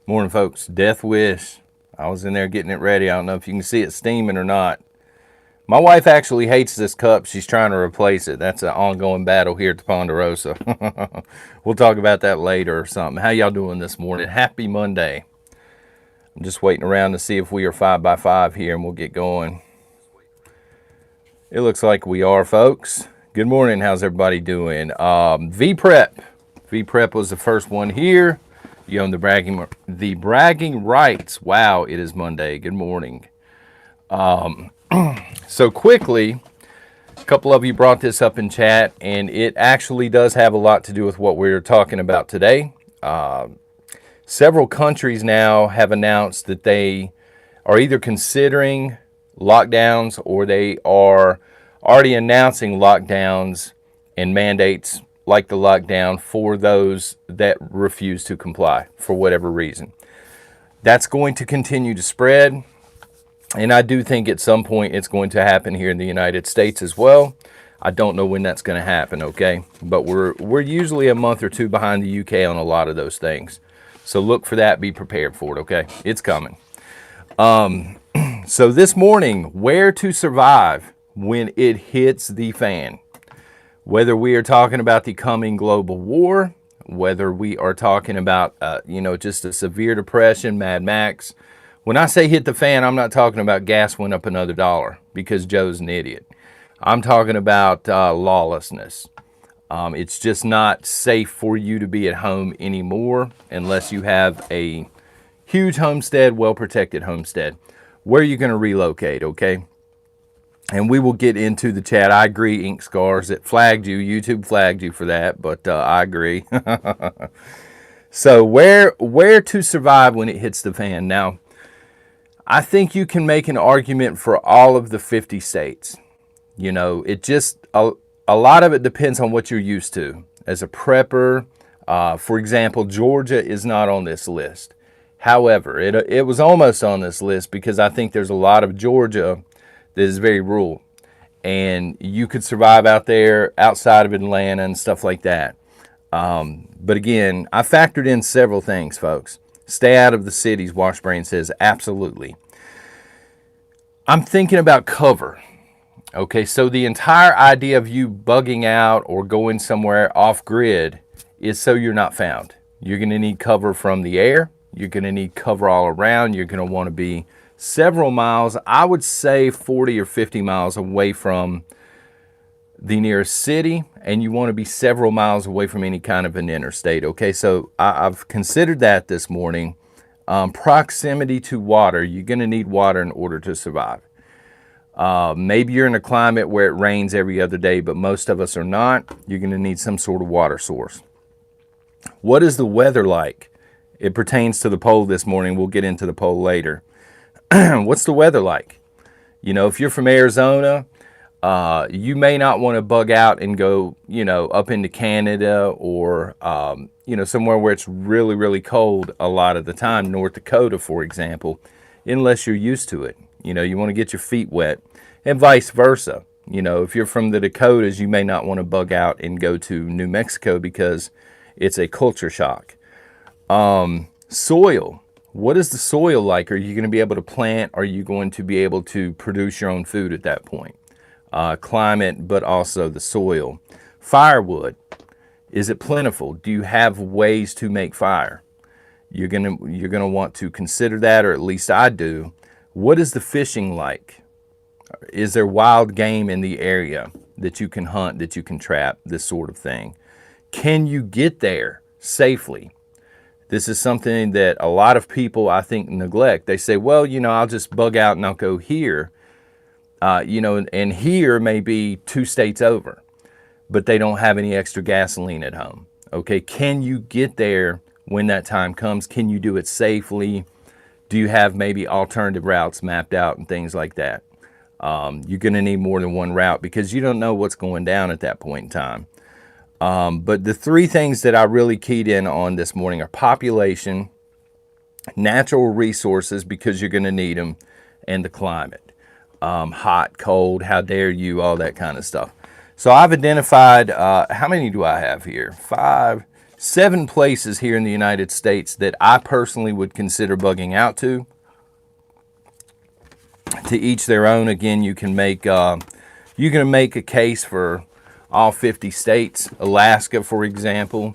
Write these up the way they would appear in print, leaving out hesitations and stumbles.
Morning, folks. Death wish. I was in there getting it ready. I don't know if you can see it steaming or not. My wife actually hates this cup. She's trying to replace it. That's an ongoing battle here at the Ponderosa. We'll talk about that later or something. How y'all doing this morning? Happy Monday. I'm just waiting around to see if we are 5 by 5 here and we'll get going. It looks like we are, folks. Good morning. How's everybody doing? V-Prep. V-Prep was the first one here. You own the bragging rights. Wow, it is Monday. Good morning. So quickly, a couple of you brought this up in chat, and it actually does have a lot to do with what we're talking about today. Several countries now have announced that they are either considering lockdowns or they are already announcing lockdowns and mandates like the lockdown for those that refuse to comply for whatever reason. That's going to continue to spread. And I do think at some point it's going to happen here in the United States as well. I don't know when that's going to happen, okay? But we're usually a month or two behind the UK on a lot of those things. So look for that, be prepared for it, okay? It's coming. So this morning, where to survive when it hits the fan. Whether we are talking about the coming global war, whether we are talking about, just a severe depression, Mad Max. When I say hit the fan, I'm not talking about gas went up another $1 because Joe's an idiot. I'm talking about lawlessness. It's just not safe for you to be at home anymore unless you have a huge homestead, well-protected homestead. Where are you going to relocate, okay? And we will get into the chat. I agree, Ink Scars. It flagged you. YouTube flagged you for that, but I agree. So where to survive when it hits the fan? Now, I think you can make an argument for all of the 50 states. You know, it just, a lot of it depends on what you're used to. As a prepper, for example, Georgia is not on this list. However, it was almost on this list because I think there's a lot of Georgia that is very rural. And you could survive out there outside of Atlanta and stuff like that. But again, I factored in several things, folks. Stay out of the cities, Washbrain says, absolutely. I'm thinking about cover. Okay, so the entire idea of you bugging out or going somewhere off grid is so you're not found. You're going to need cover from the air. You're going to need cover all around. You're going to want to be several miles, I would say 40 or 50 miles away from the nearest city, and you want to be several miles away from any kind of an interstate. Okay, so I've considered that this morning. Proximity to water. You're going to need water in order to survive. Maybe you're in a climate where it rains every other day, but most of us are not. You're going to need some sort of water source. What is the weather like? It pertains to the poll this morning. We'll get into the poll later. What's the weather like? You know, if you're from Arizona, you may not want to bug out and go, up into Canada or, somewhere where it's really, really cold a lot of the time, North Dakota, for example, unless you're used to it. You want to get your feet wet and vice versa. If you're from the Dakotas, you may not want to bug out and go to New Mexico because it's a culture shock. Soil. What is the soil like? Are you going to be able to plant? Are you going to be able to produce your own food at that point? Climate, but also the soil. Firewood. Is it plentiful? Do you have ways to make fire? You're gonna want to consider that, or at least I do. What is the fishing like? Is there wild game in the area that you can hunt, that you can trap, this sort of thing? Can you get there safely? This is something that a lot of people, I think, neglect. They say, well, I'll just bug out and I'll go here. And here may be 2 states over, but they don't have any extra gasoline at home. Okay, can you get there when that time comes? Can you do it safely? Do you have maybe alternative routes mapped out and things like that? You're going to need more than one route because you don't know what's going down at that point in time. But the 3 things that I really keyed in on this morning are population, natural resources, because you're going to need them, and the climate. Hot, cold, how dare you, all that kind of stuff. So I've identified, how many do I have here? 5, 7 places here in the United States that I personally would consider bugging out to. To each their own. Again, you can make a case for all 50 states, Alaska, for example.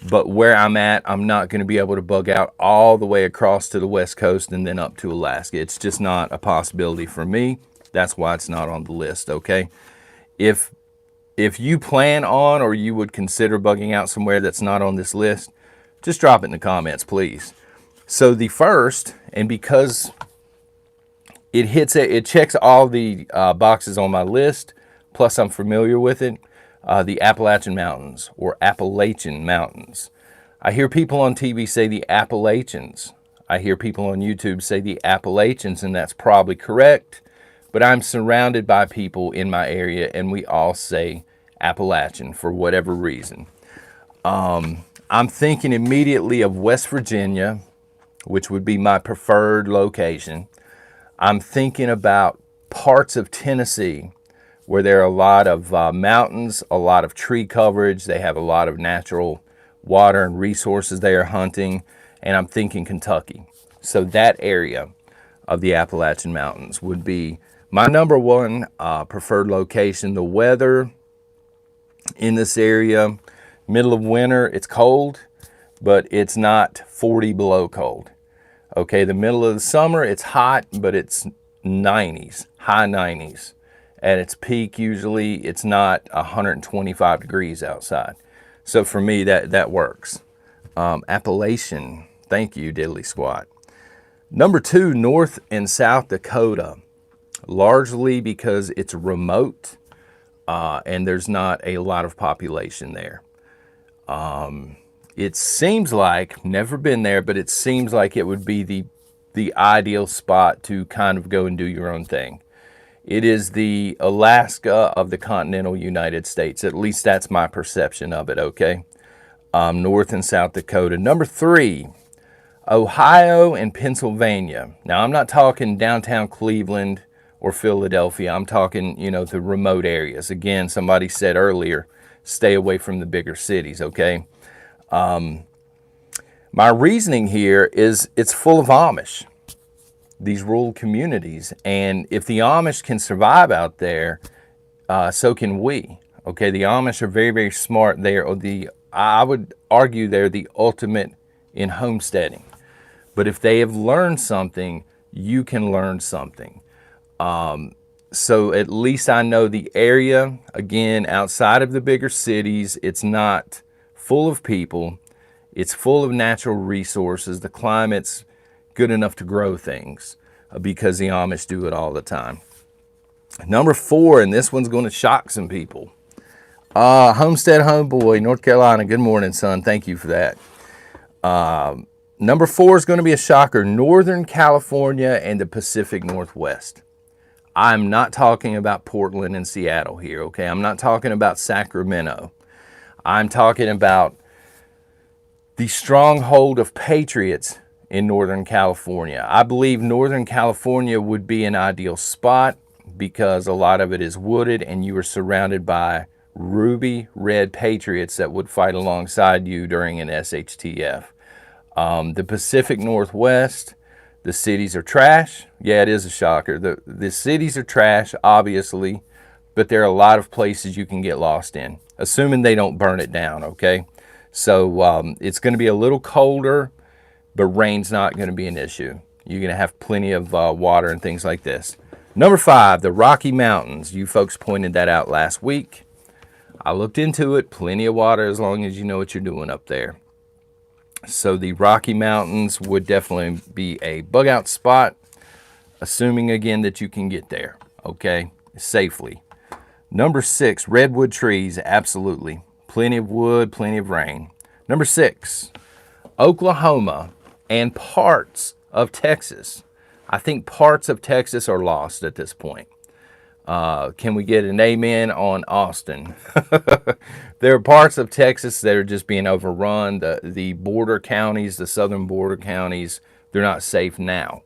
But where I'm at, I'm not going to be able to bug out all the way across to the West Coast and then up to Alaska. It's just not a possibility for me. That's why it's not on the list, okay? If you plan on or you would consider bugging out somewhere that's not on this list, just drop it in the comments, please. So the first, and because it checks all the boxes on my list, plus I'm familiar with it, the Appalachian Mountains or Appalachian Mountains. I hear people on TV say the Appalachians. I hear people on YouTube say the Appalachians, and that's probably correct. But I'm surrounded by people in my area, and we all say Appalachian for whatever reason. I'm thinking immediately of West Virginia, which would be my preferred location. I'm thinking about parts of Tennessee where there are a lot of mountains, a lot of tree coverage. They have a lot of natural water and resources they are hunting. And I'm thinking Kentucky. So that area of the Appalachian Mountains would be my number one preferred location. The weather in this area, middle of winter, it's cold, but it's not 40 below cold. Okay, the middle of the summer, it's hot, but it's 90s, high 90s. At its peak, usually, it's not 125 degrees outside. So for me, that works. Appalachian, thank you, Diddly Squat. Number 2, North and South Dakota. Largely because it's remote and there's not a lot of population there. It seems like, never been there, but it seems like it would be the ideal spot to kind of go and do your own thing. It is the Alaska of the continental United States. At least that's my perception of it, okay? North and South Dakota. Number 3, Ohio and Pennsylvania. Now, I'm not talking downtown Cleveland or Philadelphia. I'm talking, the remote areas. Again, somebody said earlier, stay away from the bigger cities, okay? My reasoning here is it's full of Amish, these rural communities. And if the Amish can survive out there, so can we. Okay, the Amish are very, very smart. I would argue they're the ultimate in homesteading. But if they have learned something, you can learn something. So at least I know the area, again, outside of the bigger cities, it's not full of people. It's full of natural resources. The climate's good enough to grow things because the Amish do it all the time. Number 4, and this one's going to shock some people. Homestead Homeboy, North Carolina. Good morning, son. Thank you for that. Number 4 is going to be a shocker. Northern California and the Pacific Northwest. I'm not talking about Portland and Seattle here, okay? I'm not talking about Sacramento. I'm talking about the stronghold of patriots in Northern California. I believe Northern California would be an ideal spot because a lot of it is wooded and you are surrounded by ruby red patriots that would fight alongside you during an SHTF. The Pacific Northwest, the cities are trash. Yeah, it is a shocker. The cities are trash, obviously, but there are a lot of places you can get lost in, assuming they don't burn it down, okay? So it's going to be a little colder, but rain's not going to be an issue. You're going to have plenty of water and things like this. Number 5, the Rocky Mountains. You folks pointed that out last week. I looked into it. Plenty of water as long as you know what you're doing up there. So the Rocky Mountains would definitely be a bug out spot, assuming again that you can get there, okay, safely. Number 6, redwood trees, absolutely. Plenty of wood, plenty of rain. Number 6, Oklahoma and parts of Texas. I think parts of Texas are lost at this point. Can we get an amen on Austin? There are parts of Texas that are just being overrun. The border counties, the southern border counties, they're not safe now.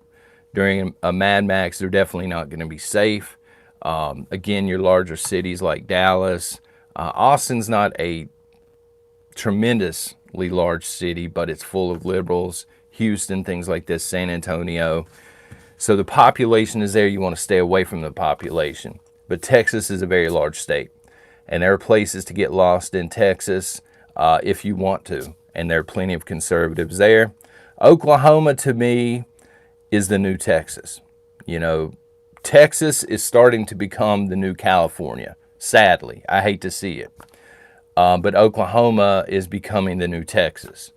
During a Mad Max, they're definitely not going to be safe. Again, your larger cities like Dallas. Austin's not a tremendous fairly large city, but it's full of liberals. Houston, things like this, San Antonio. So the population is there. You want to stay away from the population. But Texas is a very large state. And there are places to get lost in Texas if you want to. And there are plenty of conservatives there. Oklahoma, to me, is the new Texas. You know, Texas is starting to become the new California. Sadly, I hate to see it. But Oklahoma is becoming the new Texas.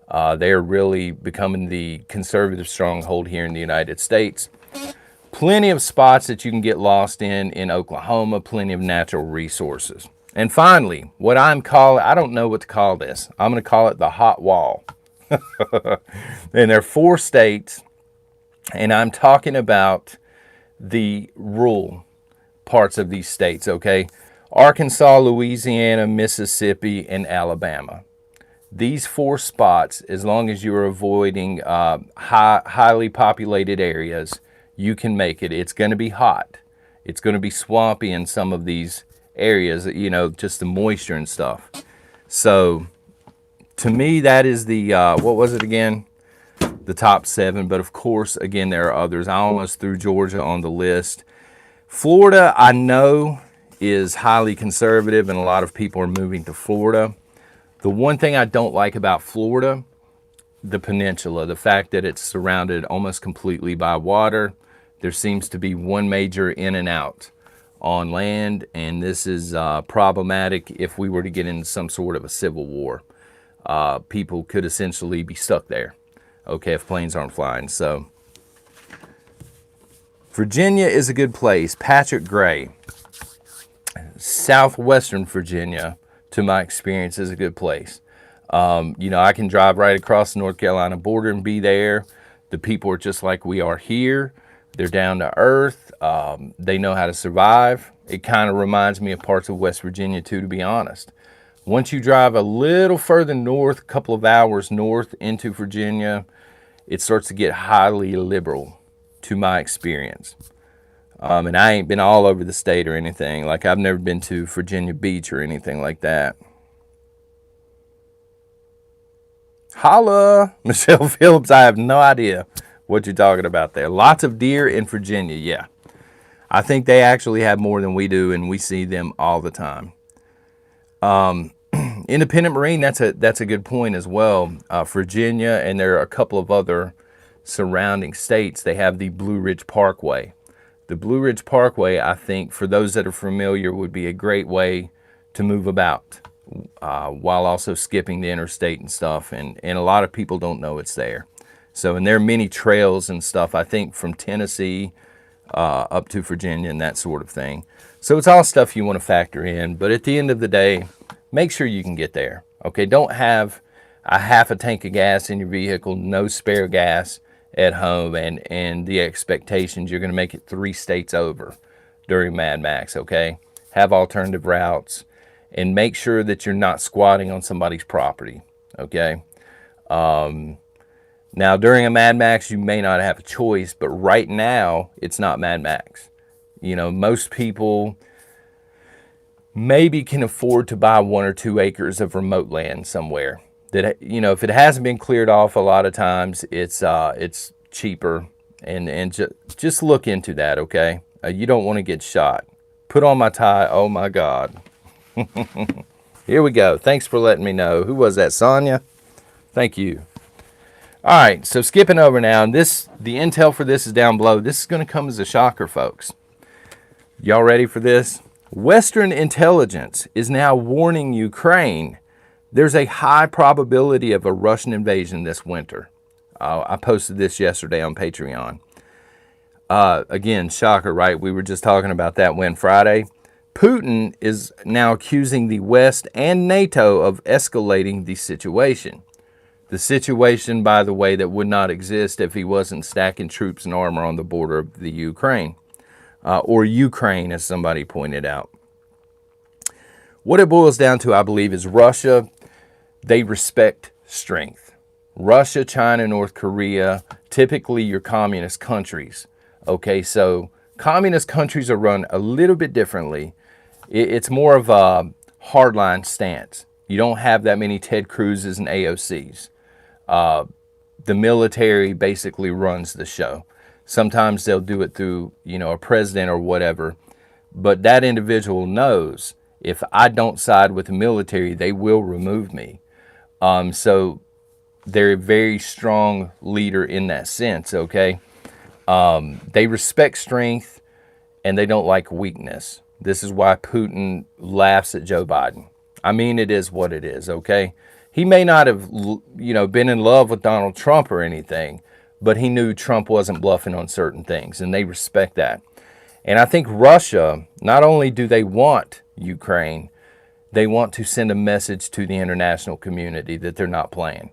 They're really becoming the conservative stronghold here in the United States. Plenty of spots that you can get lost in Oklahoma, plenty of natural resources. And finally, what I don't know what to call this. I'm going to call it the hot wall. And there are 4 states, and I'm talking about the rural parts of these states, okay? Arkansas, Louisiana, Mississippi, and Alabama. These 4 spots, as long as you're avoiding highly populated areas, you can make it. It's going to be hot. It's going to be swampy in some of these areas, you know, just the moisture and stuff. So, to me, that is the, what was it again? The top 7. But of course, again, there are others. I almost threw Georgia on the list. Florida, I know, is highly conservative, and a lot of people are moving to Florida. The one thing I don't like about Florida, the peninsula, the fact that it's surrounded almost completely by water. There seems to be one major in and out on land, and this is problematic if we were to get into some sort of a civil war. People could essentially be stuck there, okay, if planes aren't flying. So Virginia is a good place. Patrick Gray, southwestern Virginia, to my experience, is a good place. You know, I can drive right across the North Carolina border and be there. The people are just like we are here. They're down to earth. They know how to survive. It kind of reminds me of parts of West Virginia too, to be honest. Once you drive a little further north, a couple of hours north into Virginia, it starts to get highly liberal, to my experience. And I ain't been all over the state or anything. Like, I've never been to Virginia Beach or anything like that. Holla! Michelle Phillips, I have no idea what you're talking about there. Lots of deer in Virginia, yeah. I think they actually have more than we do, and we see them all the time. Independent Marine, that's a good point as well. Virginia, and there are a couple of other surrounding states, they have the Blue Ridge Parkway. The Blue Ridge Parkway, I think, for those that are familiar, would be a great way to move about while also skipping the interstate and stuff. And a lot of people don't know it's there. So, and there are many trails and stuff, I think, from Tennessee up to Virginia and that sort of thing. So it's all stuff you want to factor in. But at the end of the day, make sure you can get there. Okay, don't have a half a tank of gas in your vehicle, no spare gas at home, and the expectations you're going to make it 3 states over during Mad Max, okay? Have alternative routes, and make sure that you're not squatting on somebody's property, okay? Now, during a Mad Max, you may not have a choice, but right now, it's not Mad Max. You know, most people maybe can afford to buy 1 or 2 acres of remote land somewhere. That, you know, if it hasn't been cleared off, a lot of times it's cheaper, and just look into that, okay? You don't want to get shot. Put on my tie. Oh my God. Here we go. Thanks for letting me know. Who was that, Sonia? Thank you. All right, so skipping over now, and the intel for this is down below. This is going to come as a shocker, folks. Y'all ready for this? Western intelligence is now warning Ukraine there's a high probability of a Russian invasion this winter. I posted this yesterday on Patreon. Again, shocker, right? We were just talking about that Friday. Putin is now accusing the West and NATO of escalating the situation. The situation, by the way, that would not exist if he wasn't stacking troops and armor on the border of the Ukraine. Or Ukraine, as somebody pointed out. What it boils down to, I believe, is Russia. They respect strength. Russia, China, North Korea, typically your communist countries. Okay, so communist countries are run a little bit differently. It's more of a hardline stance. You don't have that many Ted Cruz's and AOCs. The military basically runs the show. Sometimes they'll do it through, a president or whatever. But that individual knows if I don't side with the military, they will remove me. So they're a very strong leader in that sense, okay? They respect strength and they don't like weakness. This is why Putin laughs at Joe Biden. I mean, it is what it is, okay? He may not have, been in love with Donald Trump or anything, but he knew Trump wasn't bluffing on certain things, and they respect that. And I think Russia, not only do they want Ukraine, they want to send a message to the international community that they're not playing,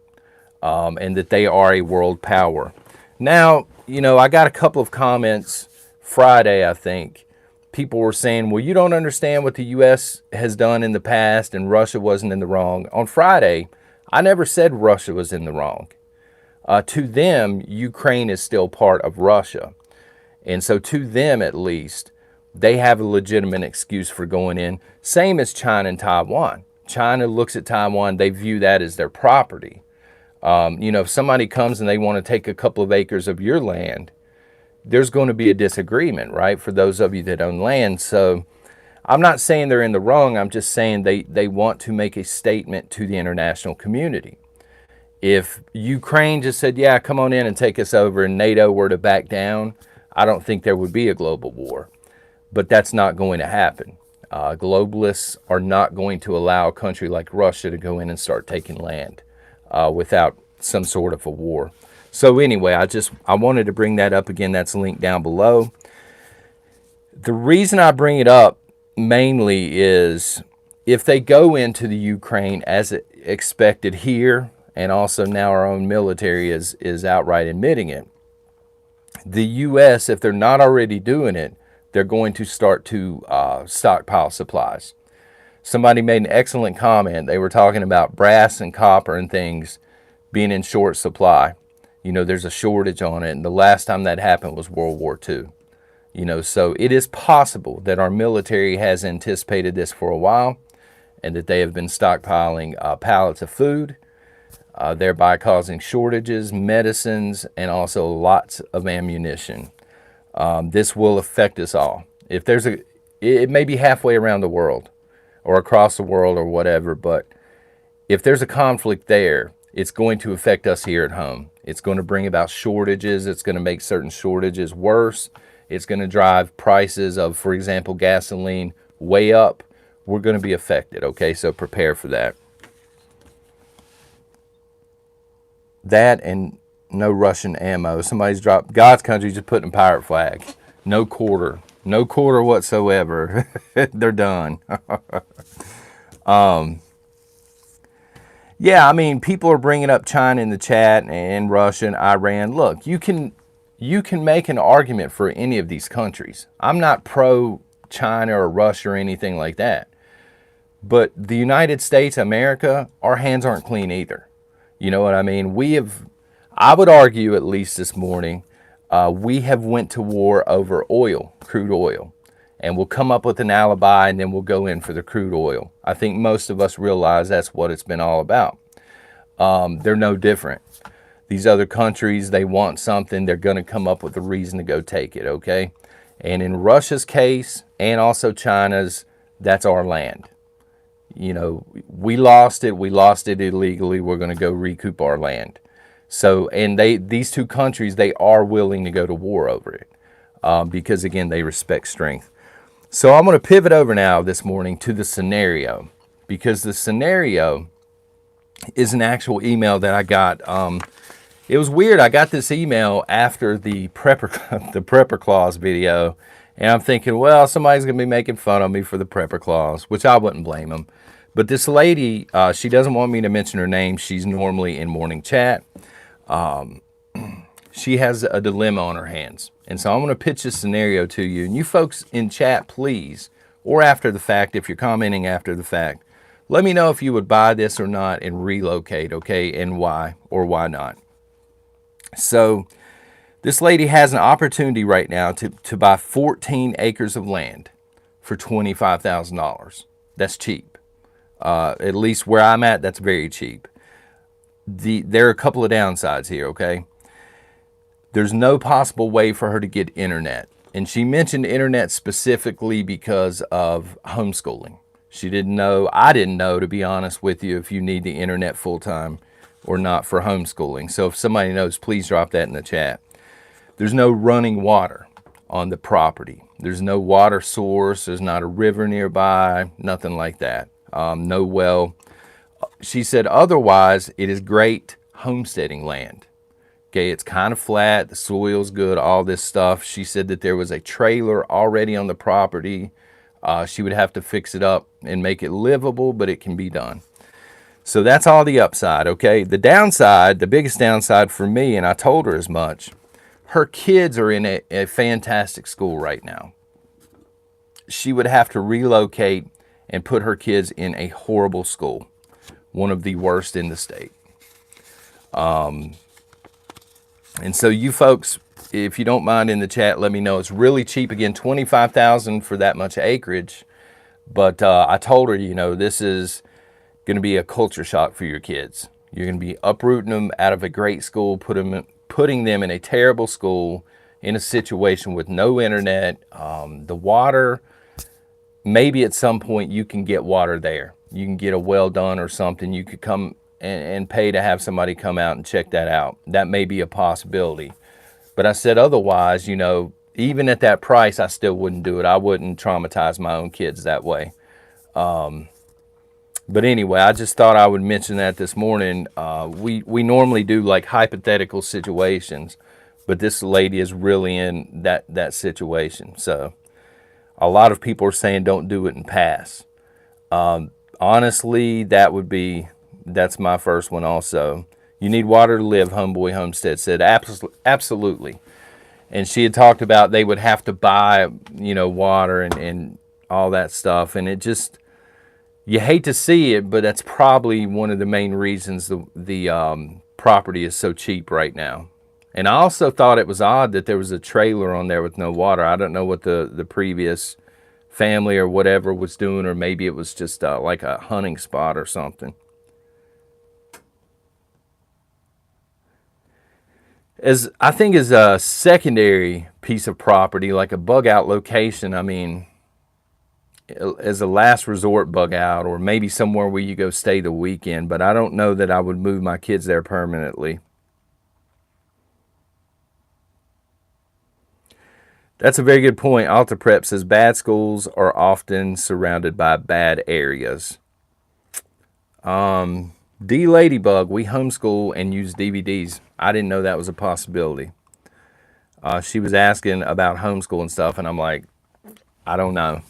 and that they are a world power. Now, I got a couple of comments Friday, I think. People were saying, well, you don't understand what the U.S. has done in the past and Russia wasn't in the wrong. On Friday, I never said Russia was in the wrong. To them, Ukraine is still part of Russia. And so to them, at least, they have a legitimate excuse for going in. Same as China and Taiwan. China looks at Taiwan, they view that as their property. If somebody comes and they want to take a couple of acres of your land, there's going to be a disagreement, right, for those of you that own land. So I'm not saying they're in the wrong. I'm just saying they want to make a statement to the international community. If Ukraine just said, yeah, come on in and take us over, and NATO were to back down, I don't think there would be a global war. But that's not going to happen. Globalists are not going to allow a country like Russia to go in and start taking land without some sort of a war. So anyway, I wanted to bring that up again. That's linked down below. The reason I bring it up mainly is if they go into the Ukraine as expected here, and also now our own military is outright admitting it, the U.S., if they're not already doing it, they're going to start to stockpile supplies. Somebody made an excellent comment. They were talking about brass and copper and things being in short supply. There's a shortage on it. And the last time that happened was World War II. So it is possible that our military has anticipated this for a while and that they have been stockpiling pallets of food, thereby causing shortages, medicines, and also lots of ammunition. This will affect us all. If it may be halfway around the world or across the world or whatever, but if there's a conflict there, it's going to affect us here at home. It's going to bring about shortages. It's going to make certain shortages worse. It's going to drive prices of, for example, gasoline way up. We're going to be affected, okay? So prepare for that. That and no Russian ammo. Somebody's dropped, God's country just putting a pirate flag. No quarter whatsoever. They're done. Yeah, I mean, people are bringing up China in the chat and Russia and Iran. Look, you can make an argument for any of these countries. I'm not pro China or Russia or anything like that. But the United States, America, our hands aren't clean either. You know what I mean? I would argue, at least this morning, we have went to war over oil, crude oil. And we'll come up with an alibi and then we'll go in for the crude oil. I think most of us realize that's what it's been all about. They're no different. These other countries, they want something, they're going to come up with a reason to go take it, okay? And in Russia's case, and also China's, that's our land. We lost it illegally, we're going to go recoup our land. So, and these two countries, they are willing to go to war over it because, again, they respect strength. So I'm going to pivot over now this morning to the scenario, because the scenario is an actual email that I got. It was weird. I got this email after the prepper clause video, and I'm thinking, well, somebody's going to be making fun of me for the prepper clause, which I wouldn't blame them. But this lady, she doesn't want me to mention her name. She's normally in morning chat. She has a dilemma on her hands. And so I'm going to pitch this scenario to you. And you folks in chat, please, or after the fact, if you're commenting after the fact, let me know if you would buy this or not and relocate, okay, and why or why not. So this lady has an opportunity right now to buy 14 acres of land for $25,000. That's cheap. At least where I'm at, that's very cheap. There are a couple of downsides here, okay? There's no possible way for her to get internet. And she mentioned internet specifically because of homeschooling. She didn't know, I didn't know, to be honest with you, if you need the internet full time or not for homeschooling. So if somebody knows, please drop that in the chat. There's no running water on the property. There's no water source. There's not a river nearby, nothing like that. No well. She said otherwise, it is great homesteading land. Okay, it's kind of flat, the soil's good, all this stuff. She said that there was a trailer already on the property. She would have to fix it up and make it livable, but it can be done. So that's all the upside, okay? The downside, the biggest downside for me, and I told her as much, her kids are in a fantastic school right now. She would have to relocate and put her kids in a horrible school, one of the worst in the state. And so you folks, if you don't mind in the chat, let me know. It's really cheap. Again, $25,000 for that much acreage. But I told her, you know, this is going to be a culture shock for your kids. You're going to be uprooting them out of a great school, putting them in a terrible school, in a situation with no internet. The water, maybe at some point you can get water there. You can get a well done or something. You could come and pay to have somebody come out and check that out. That may be a possibility. But I said otherwise, you know, even at that price, I still wouldn't do it. I wouldn't traumatize my own kids that way. But anyway, I just thought I would mention that this morning. We normally do like hypothetical situations, but this lady is really in that situation. So a lot of people are saying don't do it and pass. Honestly, that's my first one also. You need water to live, Homeboy Homestead said. Absolutely. And she had talked about they would have to buy, you know, water and all that stuff. And it just, you hate to see it, but that's probably one of the main reasons the property is so cheap right now. And I also thought it was odd that there was a trailer on there with no water. I don't know what the previous family or whatever was doing, or maybe it was just like a hunting spot or something. As I think as a secondary piece of property, like a bug out location, I mean, as a last resort bug out, or maybe somewhere where you go stay the weekend, but I don't know that I would move my kids there permanently. That's a very good point. Alta Prep says bad schools are often surrounded by bad areas. D Ladybug, we homeschool and use DVDs. I didn't know that was a possibility. She was asking about homeschool and stuff, and I'm like, I don't know.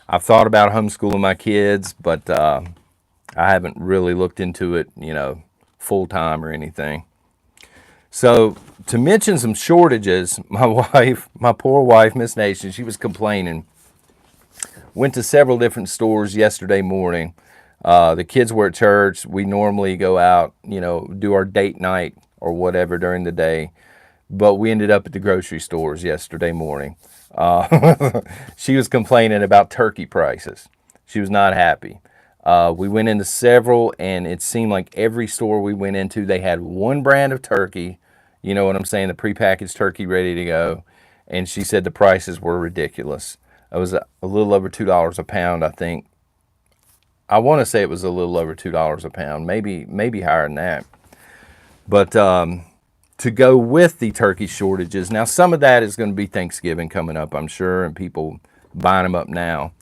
I've thought about homeschooling my kids, but I haven't really looked into it, you know, full time or anything. So to mention some shortages, my poor wife, Miss Nation, she was complaining. Went to several different stores yesterday morning. The kids were at church. We normally go out, you know, do our date night or whatever during the day. But we ended up at the grocery stores yesterday morning. She was complaining about turkey prices. She was not happy. We went into several, and it seemed like every store we went into, they had one brand of turkey. You know what I'm saying? The prepackaged turkey ready to go. And she said the prices were ridiculous. It was a little over $2 a pound, I think. I want to say it was a little over $2 a pound, maybe higher than that. But to go with the turkey shortages, now some of that is going to be Thanksgiving coming up, I'm sure, and people buying them up now.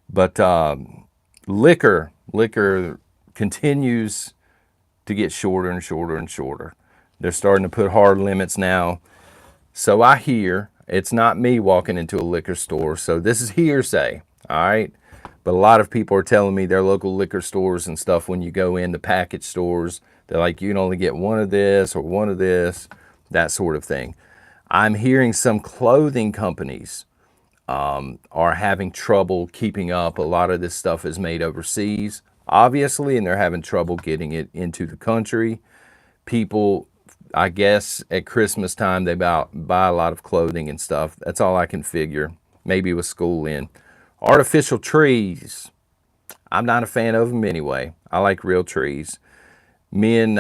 But liquor continues to get shorter and shorter and shorter. They're starting to put hard limits now. So I hear, it's not me walking into a liquor store, so this is hearsay, all right? But a lot of people are telling me their local liquor stores and stuff, when you go in, the package stores, they're like, you can only get one of this or one of this, that sort of thing. I'm hearing some clothing companies are having trouble keeping up. A lot of this stuff is made overseas, obviously, and they're having trouble getting it into the country. People, I guess, at Christmas time, they buy a lot of clothing and stuff. That's all I can figure. Maybe with school in. Artificial trees. I'm not a fan of them anyway. I like real trees. Me and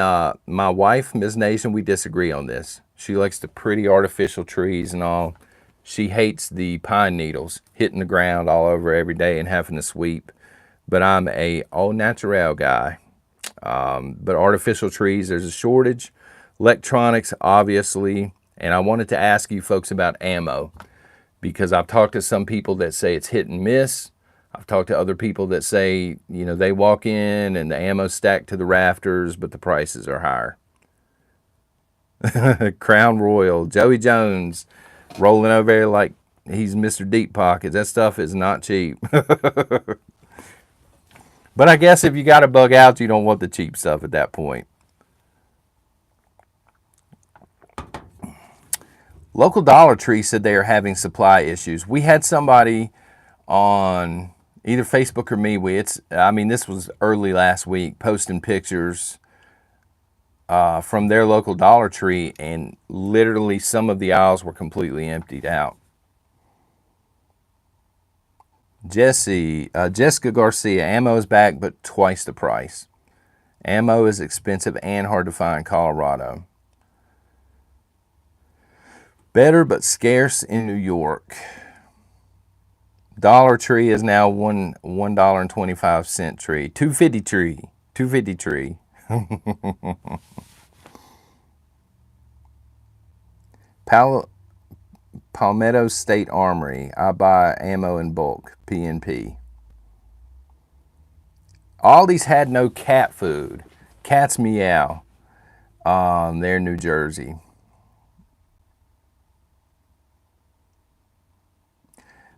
my wife, Ms. Nation, we disagree on this. She likes the pretty artificial trees and all. She hates the pine needles hitting the ground all over every day and having to sweep. But I'm a au naturel guy. But artificial trees, there's a shortage. Electronics, obviously. And I wanted to ask you folks about ammo, because I've talked to some people that say it's hit and miss. I've talked to other people that say, you know, they walk in and the ammo's stacked to the rafters, but the prices are higher. Crown Royal, Joey Jones, rolling over there like he's Mr. Deep Pockets. That stuff is not cheap. But I guess if you got to bug out, you don't want the cheap stuff at that point. Local Dollar Tree said they are having supply issues. We had somebody on either Facebook or me. This was early last week, posting pictures from their local Dollar Tree, and literally some of the aisles were completely emptied out. Jessica Garcia, ammo is back, but twice the price. Ammo is expensive and hard to find in Colorado. Better but scarce in New York. Dollar Tree is now $1.25 tree. $2.50 tree. Palmetto State Armory. I buy ammo in bulk. PNP. Aldi's had no cat food. Cats meow. They're in New Jersey.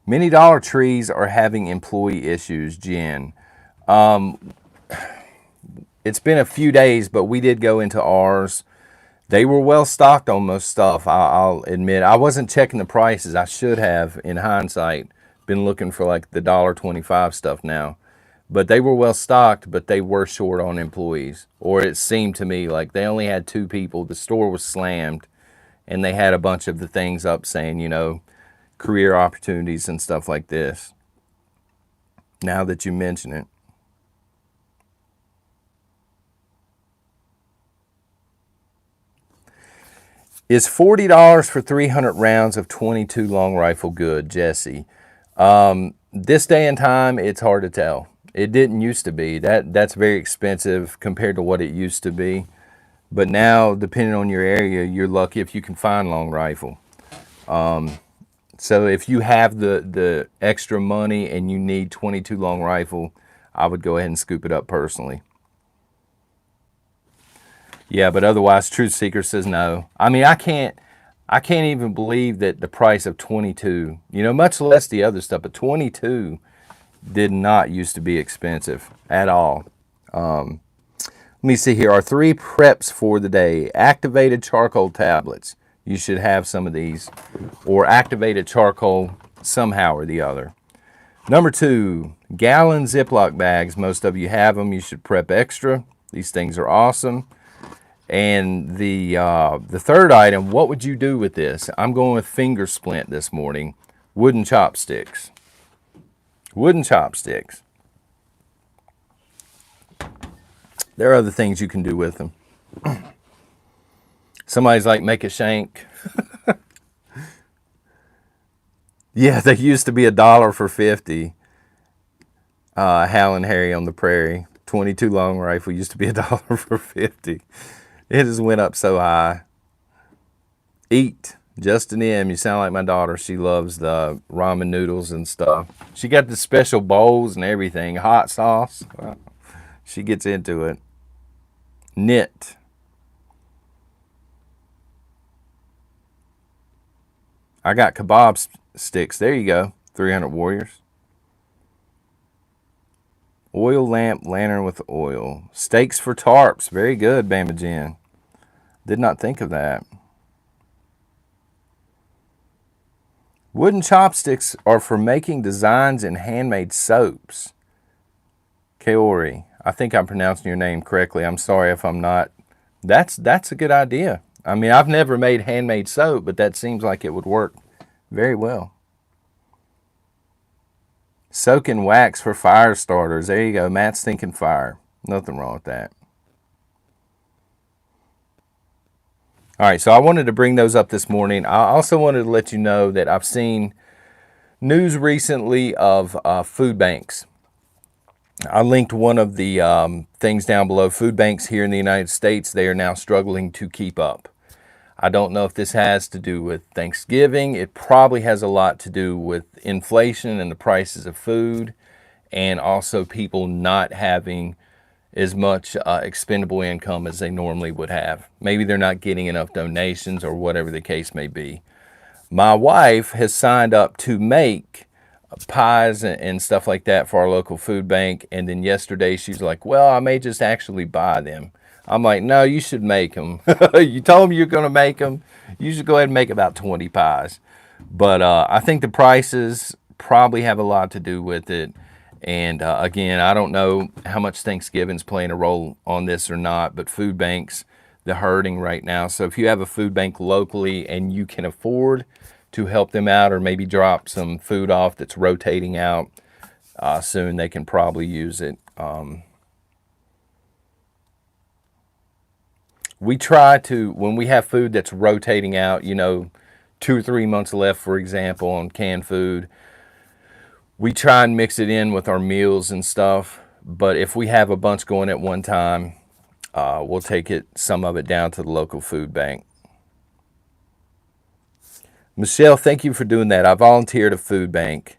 Many Dollar Trees are having employee issues, Jen. It's been a few days, but we did go into ours. They were well stocked on most stuff. I'll admit, I wasn't checking the prices. I should have, in hindsight, been looking for like the $1.25 stuff now. But they were well stocked, but they were short on employees. Or it seemed to me like they only had 2 people. The store was slammed, and they had a bunch of the things up saying, you know, career opportunities and stuff like this. Now that you mention it. Is $40 for 300 rounds of .22 long rifle good, Jesse? This day and time, it's hard to tell. It didn't used to be. That's very expensive compared to what it used to be. But now, depending on your area, you're lucky if you can find long rifle. So if you have the extra money and you need .22 long rifle, I would go ahead and scoop it up personally. Yeah, but otherwise, Truth Seeker says no. I mean, I can't even believe that the price of .22, you know, much less the other stuff, but .22 did not used to be expensive at all. Let me see here. Our 3 preps for the day. Activated charcoal tablets. You should have some of these. Or activated charcoal somehow or the other. Number 2, gallon Ziploc bags. Most of you have them. You should prep extra. These things are awesome. And the third item, what would you do with this? I'm going with finger splint this morning. Wooden chopsticks. Wooden chopsticks. There are other things you can do with them. Somebody's like, make a shank. Yeah, they used to be $1 for 50. Hal and Harry on the Prairie. .22 long rifle used to be $1 for 50. It just went up so high. Eat. Justin M. You sound like my daughter. She loves the ramen noodles and stuff. She got the special bowls and everything. Hot sauce. Wow. She gets into it. Knit. I got kebab sticks. There you go. 300 Warriors. Oil lamp, lantern with oil. Steaks for tarps. Very good, Bama Jen. Did not think of that. Wooden chopsticks are for making designs in handmade soaps. Kaori, I think I'm pronouncing your name correctly. I'm sorry if I'm not. That's a good idea. I mean, I've never made handmade soap, but that seems like it would work very well. Soaking wax for fire starters. There you go. Matt's thinking fire. Nothing wrong with that. All right, so I wanted to bring those up this morning. I also wanted to let you know that I've seen news recently of food banks. I linked one of the things down below. Food banks here in the United States, they are now struggling to keep up. I don't know if this has to do with Thanksgiving. It probably has a lot to do with inflation and the prices of food, and also people not having as much expendable income as they normally would have. Maybe they're not getting enough donations or whatever the case may be. My wife has signed up to make pies and stuff like that for our local food bank. And then yesterday she's like, well, I may just actually buy them. I'm like, no, you should make them. You told me you're going to make them. You should go ahead and make about 20 pies. But I think the prices probably have a lot to do with it. And again, I don't know how much Thanksgiving's playing a role on this or not, but food banks, they're hurting right now. So if you have a food bank locally and you can afford to help them out, or maybe drop some food off that's rotating out soon, they can probably use it. We try to, when we have food that's rotating out, 2 or 3 months left, for example, on canned food, we try and mix it in with our meals and stuff. But if we have a bunch going at one time, we'll take some of it down to the local food bank. Michelle, thank you for doing that. I volunteered at a food bank.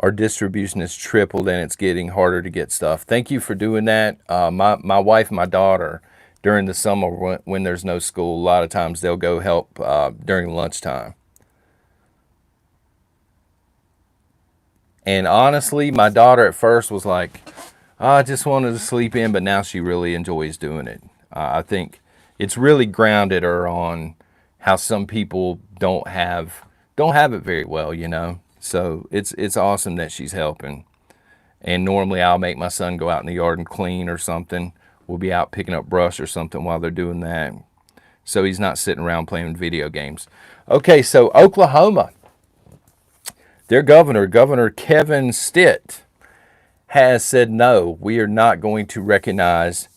Our distribution has tripled and it's getting harder to get stuff. Thank you for doing that. My wife and my daughter, during the summer when there's no school, a lot of times they'll go help during lunchtime. And honestly, my daughter at first was like, I just wanted to sleep in, but now she really enjoys doing it. I think it's really grounded her on how some people don't have it very well. So it's awesome that she's helping. And normally I'll make my son go out in the yard and clean or something. We'll be out picking up brush or something while they're doing that. So he's not sitting around playing video games. Okay, so Oklahoma. Their Governor Kevin Stitt, has said no, we are not going to recognize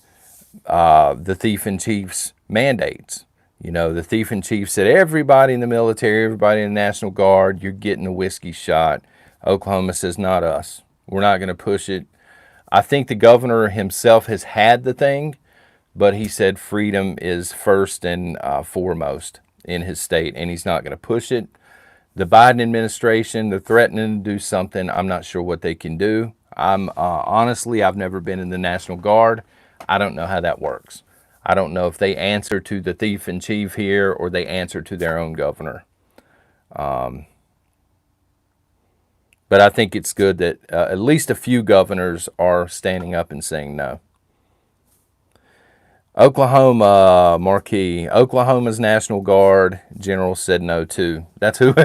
the Thief in Chief's mandates. The Thief in Chief said everybody in the military, everybody in the National Guard, you're getting a whiskey shot. Oklahoma says not us. We're not going to push it. I think the governor himself has had the thing, but he said freedom is first and foremost in his state, and he's not going to push it. The Biden administration, they're threatening to do something. I'm not sure what they can do. Honestly, I've never been in the National Guard. I don't know how that works. I don't know if they answer to the Thief in Chief here or they answer to their own governor. But I think it's good that at least a few governors are standing up and saying no. Oklahoma, Marquis. Oklahoma's National Guard general said no too. That's who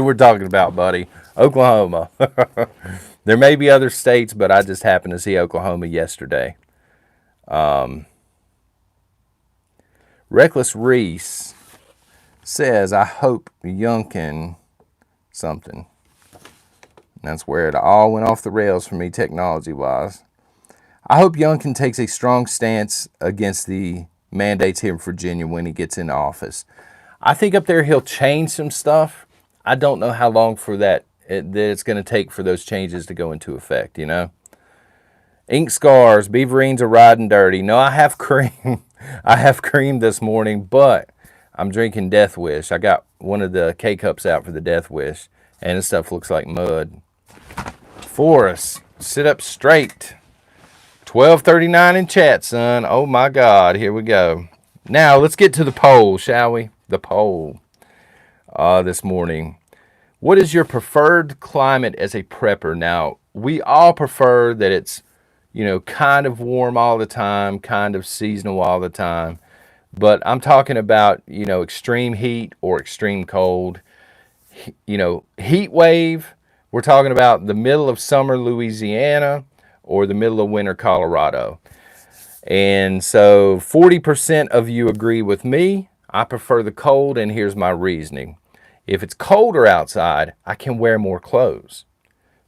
we're talking about, buddy. Oklahoma. There may be other states, but I just happened to see Oklahoma yesterday. Reckless Reese says, I hope Youngkin something. That's where it all went off the rails for me technology-wise. I hope Youngkin takes a strong stance against the mandates here in Virginia when he gets into office. I think up there he'll change some stuff. I don't know how long for that it's going to take for those changes to go into effect, Ink scars, Beaverines are riding dirty. No, I have cream. I have cream this morning, but I'm drinking Death Wish. I got one of the K-Cups out for the Death Wish, and this stuff looks like mud. Forrest, sit up straight. 12:39 in chat, son. Oh my God, here we go. Now let's get to the poll, shall we? The poll this morning. What is your preferred climate as a prepper? Now, we all prefer that it's, kind of warm all the time, kind of seasonal all the time. But I'm talking about, extreme heat or extreme cold. Heat wave, we're talking about the middle of summer Louisiana or the middle of winter Colorado. And so 40% of you agree with me. I prefer the cold, and here's my reasoning. If it's colder outside, I can wear more clothes.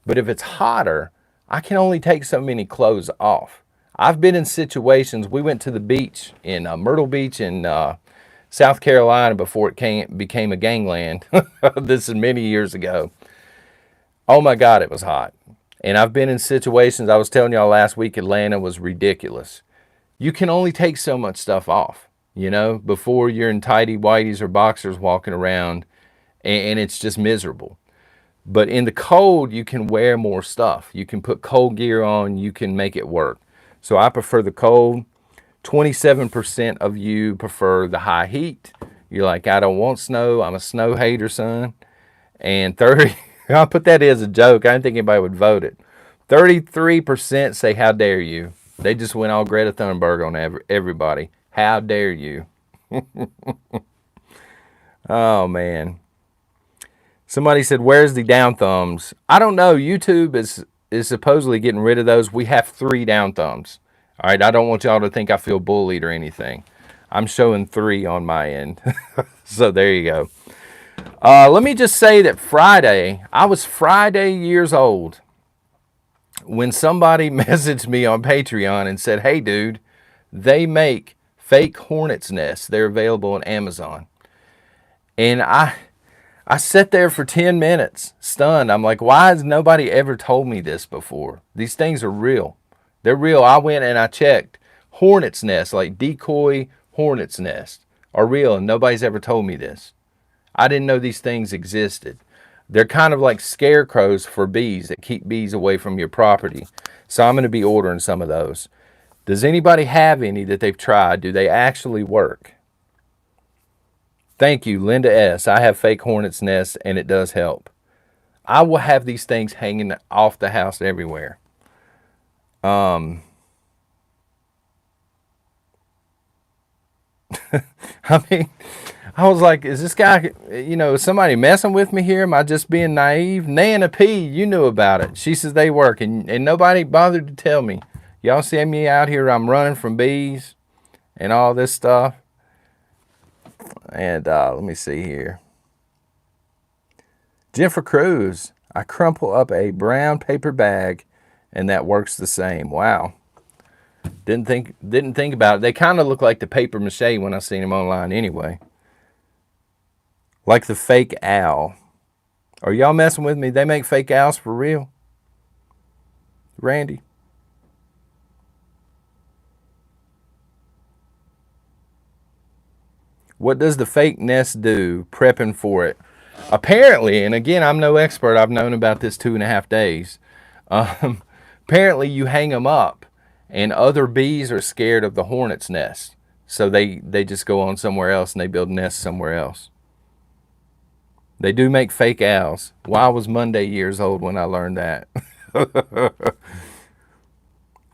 But if it's hotter, I can only take so many clothes off. I've been in situations, we went to the beach in Myrtle Beach in South Carolina before it became a gangland. This is many years ago. Oh my God, it was hot. And I've been in situations, I was telling y'all last week, Atlanta was ridiculous. You can only take so much stuff off, before you're in tighty whities or boxers walking around, and it's just miserable. But in the cold, you can wear more stuff. You can put cold gear on, you can make it work. So I prefer the cold. 27% of you prefer the high heat. You're like, I don't want snow. I'm a snow hater, son. And 30, I'll put that as a joke. I didn't think anybody would vote it. 33% say, how dare you? They just went all Greta Thunberg on everybody. How dare you? Oh, man. Somebody said, where's the down thumbs? I don't know. YouTube is supposedly getting rid of those. We have 3 down thumbs. All right, I don't want y'all to think I feel bullied or anything. I'm showing 3 on my end. So there you go. Let me just say that Friday, I was Friday years old when somebody messaged me on Patreon and said, hey, dude, they make fake hornet's nests. They're available on Amazon. And I sat there for 10 minutes, stunned. I'm like, why has nobody ever told me this before? These things are real. They're real. I went and I checked. Hornet's nests, like decoy hornet's nest, are real, and nobody's ever told me this. I didn't know these things existed. They're kind of like scarecrows for bees that keep bees away from your property. So I'm going to be ordering some of those. Does anybody have any that they've tried? Do they actually work? Thank you, Linda S. I have fake hornet's nests, and it does help. I will have these things hanging off the house everywhere. I mean, I was like, is this guy, is somebody messing with me here? Am I just being naive? Nana P, you knew about it. She says they work, and nobody bothered to tell me. Y'all see me out here, I'm running from bees and all this stuff. And let me see here. Jennifer Cruz, I crumple up a brown paper bag, and that works the same. Wow. Didn't think about it. They kind of look like the paper mache when I seen them online anyway. Like the fake owl. Are y'all messing with me? They make fake owls for real? Randy? What does the fake nest do? Prepping for it. Apparently, and again, I'm no expert. I've known about this 2.5 days. Apparently, you hang them up, and other bees are scared of the hornet's nest. So they just go on somewhere else, and they build nests somewhere else. They do make fake owls. Well, I was Monday years old when I learned that.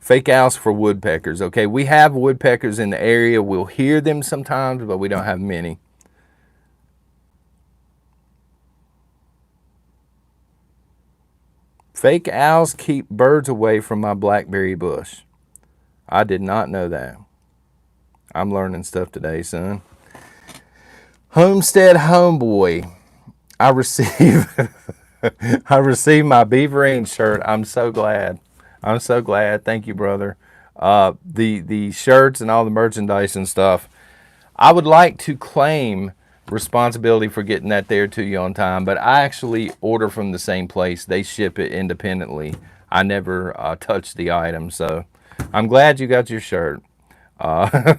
Fake owls for woodpeckers. Okay, we have woodpeckers in the area. We'll hear them sometimes, but we don't have many. Fake owls keep birds away from my blackberry bush. I did not know that. I'm learning stuff today, son. Homestead Homeboy. I received my Beaverine shirt. I'm so glad. I'm so glad. Thank you, brother. The shirts and all the merchandise and stuff. I would like to claim responsibility for getting that there to you on time, but I actually order from the same place. They ship it independently. I never touch the item, so I'm glad you got your shirt. I've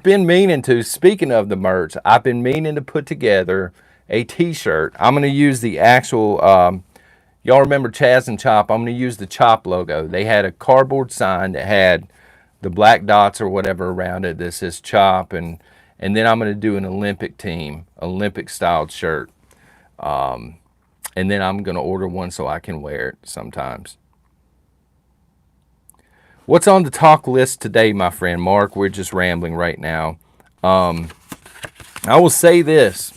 been meaning to, speaking of the merch, I've been meaning to put together a t-shirt. I'm going to use the actual, y'all remember Chaz and Chop? I'm going to use the Chop logo. They had a cardboard sign that had the black dots or whatever around it that says Chop, and then I'm going to do an Olympic team, Olympic styled shirt. And then I'm going to order one so I can wear it sometimes. What's on the talk list today, my friend Mark? We're just rambling right now. I will say this.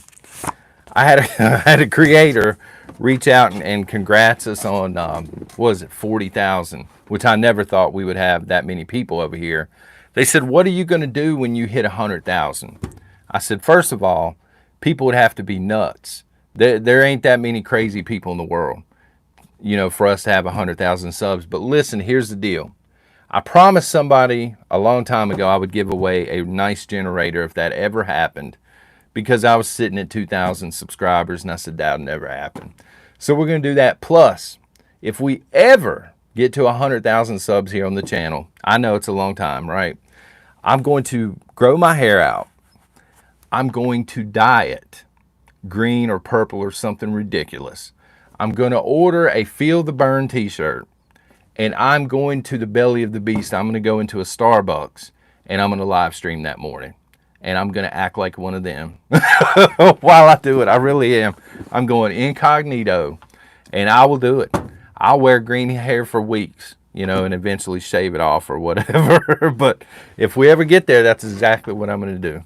I had a creator reach out and congrats us on, what was it, 40,000, which I never thought we would have that many people over here. They said, what are you going to do when you hit 100,000? I said, first of all, people would have to be nuts. There ain't that many crazy people in the world. you know, for us to have 100,000 subs. But listen, here's the deal. I promised somebody a long time ago I would give away a nice generator if that ever happened, because I was sitting at 2,000 subscribers and I said that would never happen. So we're going to do that. Plus, if we ever get to 100,000 subs here on the channel, I know it's a long time, right? I'm going to grow my hair out. I'm going to dye it green or purple or something ridiculous. I'm going to order a Feel the Burn t-shirt, and I'm going to the belly of the beast. I'm going to go into a Starbucks and I'm going to live stream that morning. And I'm going to act like one of them while I do it. I really am. I'm going incognito, and I will do it. I'll wear green hair for weeks, you know, and eventually shave it off or whatever. But if we ever get there, that's exactly what I'm going to do.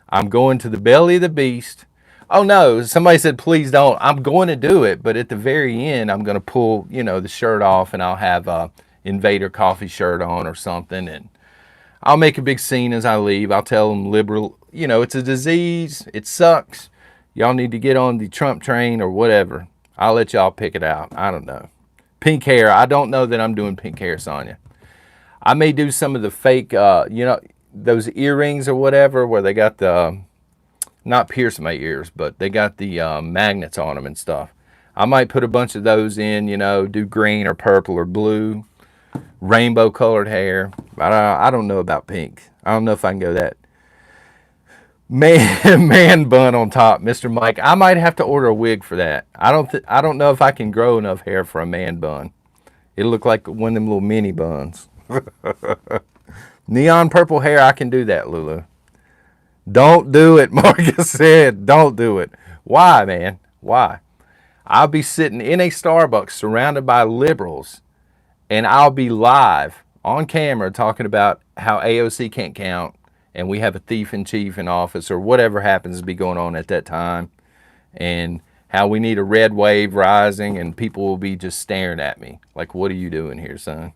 I'm going to the belly of the beast. Oh no, somebody said, please don't. I'm going to do it. But at the very end, I'm going to pull, you know, the shirt off, and I'll have a Invader Coffee shirt on or something. And I'll make a big scene as I leave. I'll tell them liberal, you know, it's a disease. It sucks. Y'all need to get on the Trump train or whatever. I'll let y'all pick it out. I don't know. Pink hair. I don't know that I'm doing pink hair, Sonya. I may do some of the fake, you know, those earrings or whatever where they got the, not pierce my ears, but they got the magnets on them and stuff. I might put a bunch of those in, you know, do green or purple or blue, rainbow colored hair. But I don't know about pink. I don't know if I can go that. Man bun on top, Mr. Mike. I might have to order a wig for that. I don't know if I can grow enough hair for a man bun. It'll look like one of them little mini buns. Neon purple hair, I can do that, Lulu. Don't do it, Marcus said. Don't do it. Why, man? Why? I'll be sitting in a Starbucks surrounded by liberals, and I'll be live on camera talking about how AOC can't count, and we have a thief in chief in office, or whatever happens to be going on at that time, and how we need a red wave rising, and people will be just staring at me like, what are you doing here, son?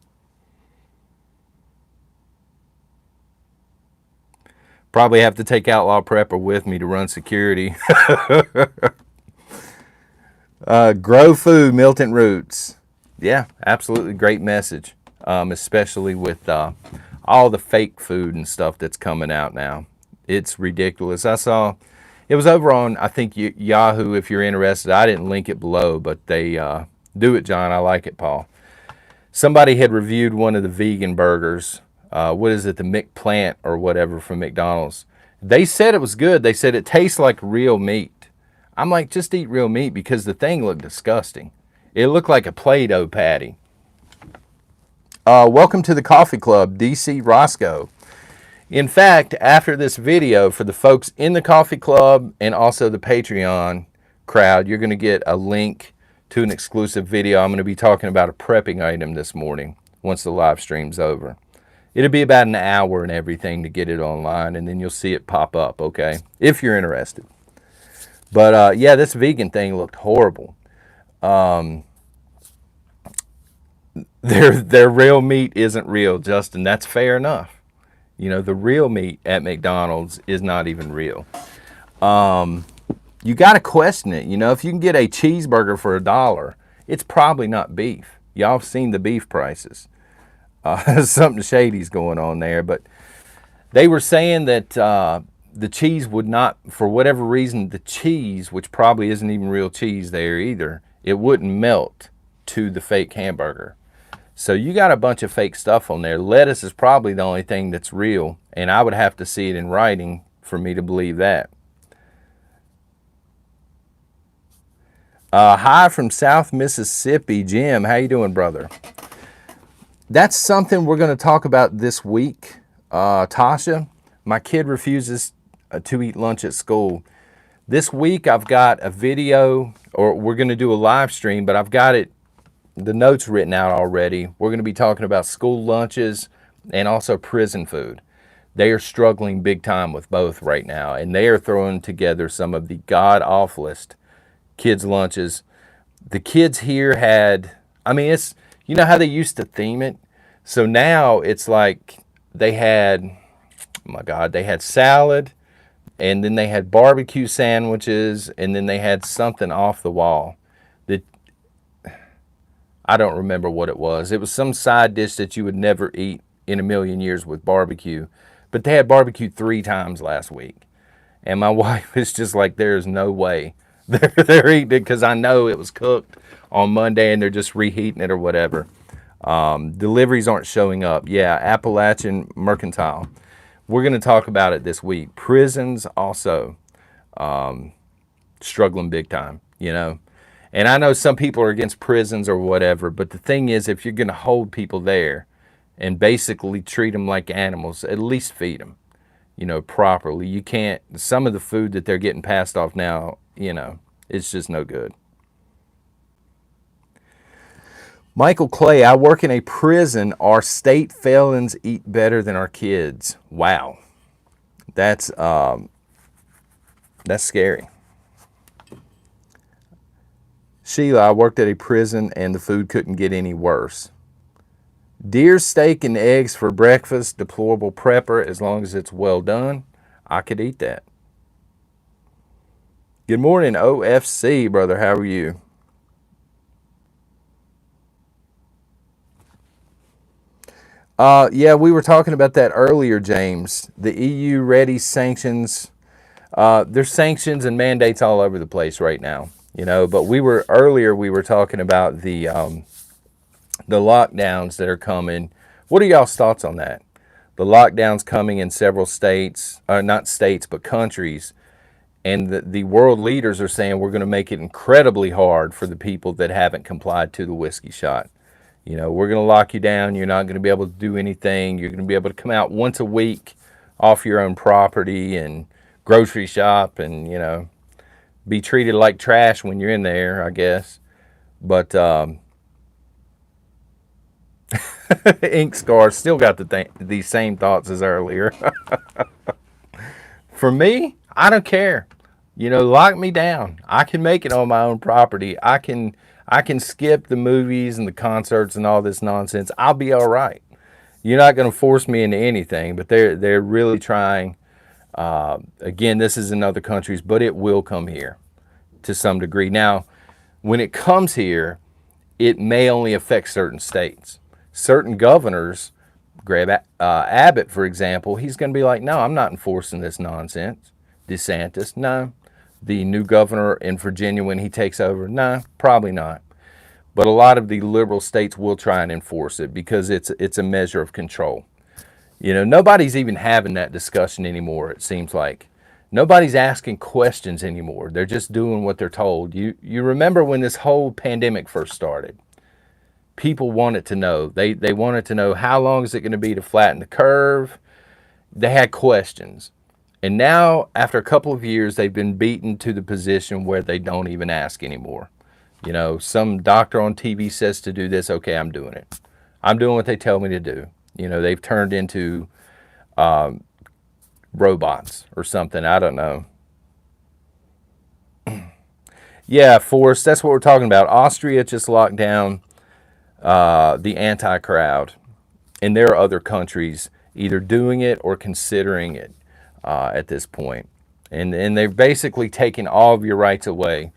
Probably have to take Outlaw Prepper with me to run security. Grow food, militant roots. Yeah, absolutely great message, especially with all the fake food and stuff that's coming out now. It's ridiculous. I saw, it was over on, I think, Yahoo, if you're interested. I didn't link it below, but they do it, John. I like it, Paul. Somebody had reviewed one of the vegan burgers. What is it, the McPlant or whatever from McDonald's. They said it was good. They said it tastes like real meat. I'm like, just eat real meat, because the thing looked disgusting. It looked like a Play-Doh patty. Welcome to the coffee club, DC Roscoe. In fact, after this video, for the folks in the coffee club and also the Patreon crowd, you're going to get a link to an exclusive video. I'm going to be talking about a prepping item this morning once the live stream's over. It'll be about an hour and everything to get it online, and then you'll see it pop up, okay, if you're interested. But, yeah, this vegan thing looked horrible. Their real meat isn't real, Justin. That's fair enough. You know, the real meat at McDonald's is not even real. You got to question it. You know, if you can get a cheeseburger for $1, it's probably not beef. Y'all have seen the beef prices. Something shady's going on there, but they were saying that the cheese would not, for whatever reason, the cheese, which probably isn't even real cheese there either, it wouldn't melt to the fake hamburger. So you got a bunch of fake stuff on there. Lettuce is probably the only thing that's real, and I would have to see it in writing for me to believe that. Hi from South Mississippi. Jim, how you doing, brother? That's something we're going to talk about this week. Tasha, my kid refuses to eat lunch at school. This week I've got a video, or we're going to do a live stream, but I've got it, the notes written out already. We're going to be talking about school lunches and also prison food. They are struggling big time with both right now, and they are throwing together some of the god-awfulest kids' lunches. The kids here had, I mean, it's, you know how they used to theme it? So now it's like they had, oh my God, they had salad, and then they had barbecue sandwiches, and then they had something off the wall. I don't remember what it was. It was some side dish that you would never eat in a million years with barbecue. But they had barbecue 3 times last week. And my wife is just like, there's no way they're eating it, because I know it was cooked on Monday and they're just reheating it or whatever. Deliveries aren't showing up. Yeah, Appalachian Mercantile. We're going to talk about it this week. Prisons also struggling big time, you know. And I know some people are against prisons or whatever, but the thing is, if you're going to hold people there and basically treat them like animals, at least feed them, you know, properly. You can't, some of the food that they're getting passed off now, you know, it's just no good. Michael Clay, I work in a prison. Our state felons eat better than our kids. Wow. That's scary. Sheila, I worked at a prison and the food couldn't get any worse. Deer steak and eggs for breakfast, deplorable prepper, as long as it's well done. I could eat that. Good morning, OFC, brother. How are you? Yeah, we were talking about that earlier, James. The EU ready sanctions. There's sanctions and mandates all over the place right now, you know. But we were talking about the lockdowns that are coming. What are y'all's thoughts on that? The lockdowns coming in several states, not states, but countries. And the world leaders are saying we're going to make it incredibly hard for the people that haven't complied to the whiskey shot. You know, we're going to lock you down. You're not going to be able to do anything. You're going to be able to come out once a week off your own property and grocery shop and, you know, be treated like trash when you're in there, I guess. But Ink Scar still got these same thoughts as earlier. For me, I don't care. You know, lock me down. I can make it on my own property. I can skip the movies and the concerts and all this nonsense. I'll be all right. You're not going to force me into anything, but they're really trying. Again, this is in other countries, but it will come here to some degree. Now, when it comes here, it may only affect certain states. Certain governors, grab Abbott, for example, he's going to be like, no, I'm not enforcing this nonsense. DeSantis, no. The new governor in Virginia, when he takes over, no, probably not. But a lot of the liberal states will try and enforce it because it's a measure of control. You know, nobody's even having that discussion anymore, it seems like. Nobody's asking questions anymore. They're just doing what they're told. You remember when this whole pandemic first started? People wanted to know. They wanted to know, how long is it going to be to flatten the curve? They had questions. And now, after a couple of years, they've been beaten to the position where they don't even ask anymore. You know, some doctor on TV says to do this, okay, I'm doing it. I'm doing what they tell me to do. You know, they've turned into robots or something. I don't know. Yeah, Forrest, that's what we're talking about. Austria just locked down the anti-crowd. And there are other countries either doing it or considering it at this point. And they're basically taking all of your rights away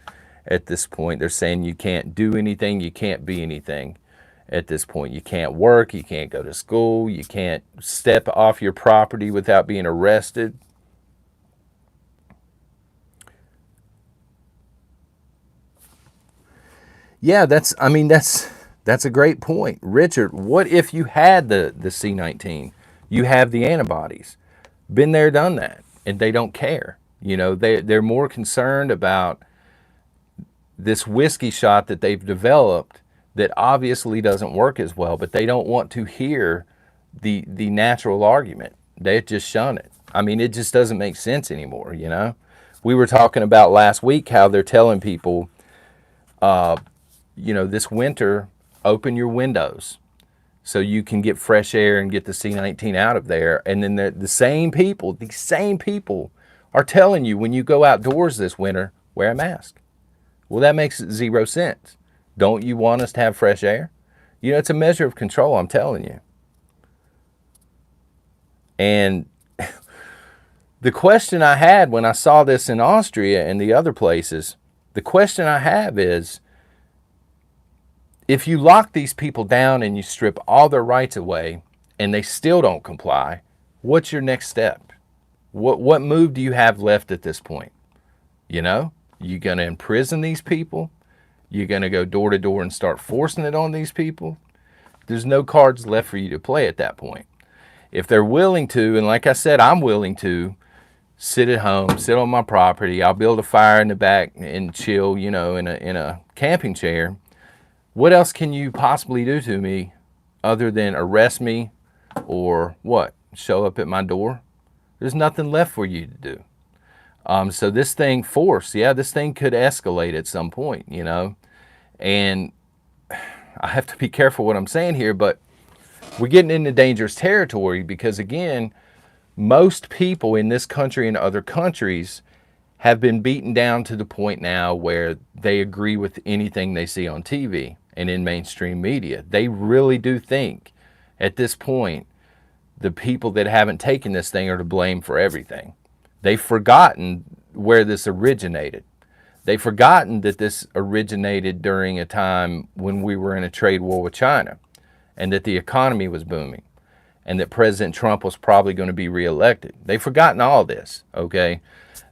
at this point. They're saying you can't do anything, you can't be anything at this point. You can't work, you can't go to school, you can't step off your property without being arrested. Yeah, that's a great point. Richard, what if you had the C19? You have the antibodies. Been there, done that, and they don't care. You know, they're more concerned about this whiskey shot that they've developed that obviously doesn't work as well, but they don't want to hear the natural argument. They just shun it. I mean, it just doesn't make sense anymore, you know? We were talking about last week how they're telling people, you know, this winter, open your windows so you can get fresh air and get the C19 out of there. And then these same people are telling you when you go outdoors this winter, wear a mask. Well, that makes zero sense. Don't you want us to have fresh air? You know, it's a measure of control, I'm telling you. And the question I had when I saw this in Austria and the other places, the question I have is If you lock these people down and you strip all their rights away and they still don't comply, what's your next step? What move do you have left at this point? You know, you going to imprison these people? You're going to go door to door and start forcing it on these people? There's no cards left for you to play at that point. If they're willing to, and like I said, I'm willing to sit at home, sit on my property, I'll build a fire in the back and chill, you know, in a camping chair. What else can you possibly do to me other than arrest me or what? Show up at my door? There's nothing left for you to do. So this thing this thing could escalate at some point, you know, and I have to be careful what I'm saying here, but we're getting into dangerous territory because, again, most people in this country and other countries have been beaten down to the point now where they agree with anything they see on TV and in mainstream media. They really do think at this point the people that haven't taken this thing are to blame for everything. They've forgotten where this originated. They've forgotten that this originated during a time when we were in a trade war with China and that the economy was booming and that President Trump was probably going to be reelected. They've forgotten all this, okay?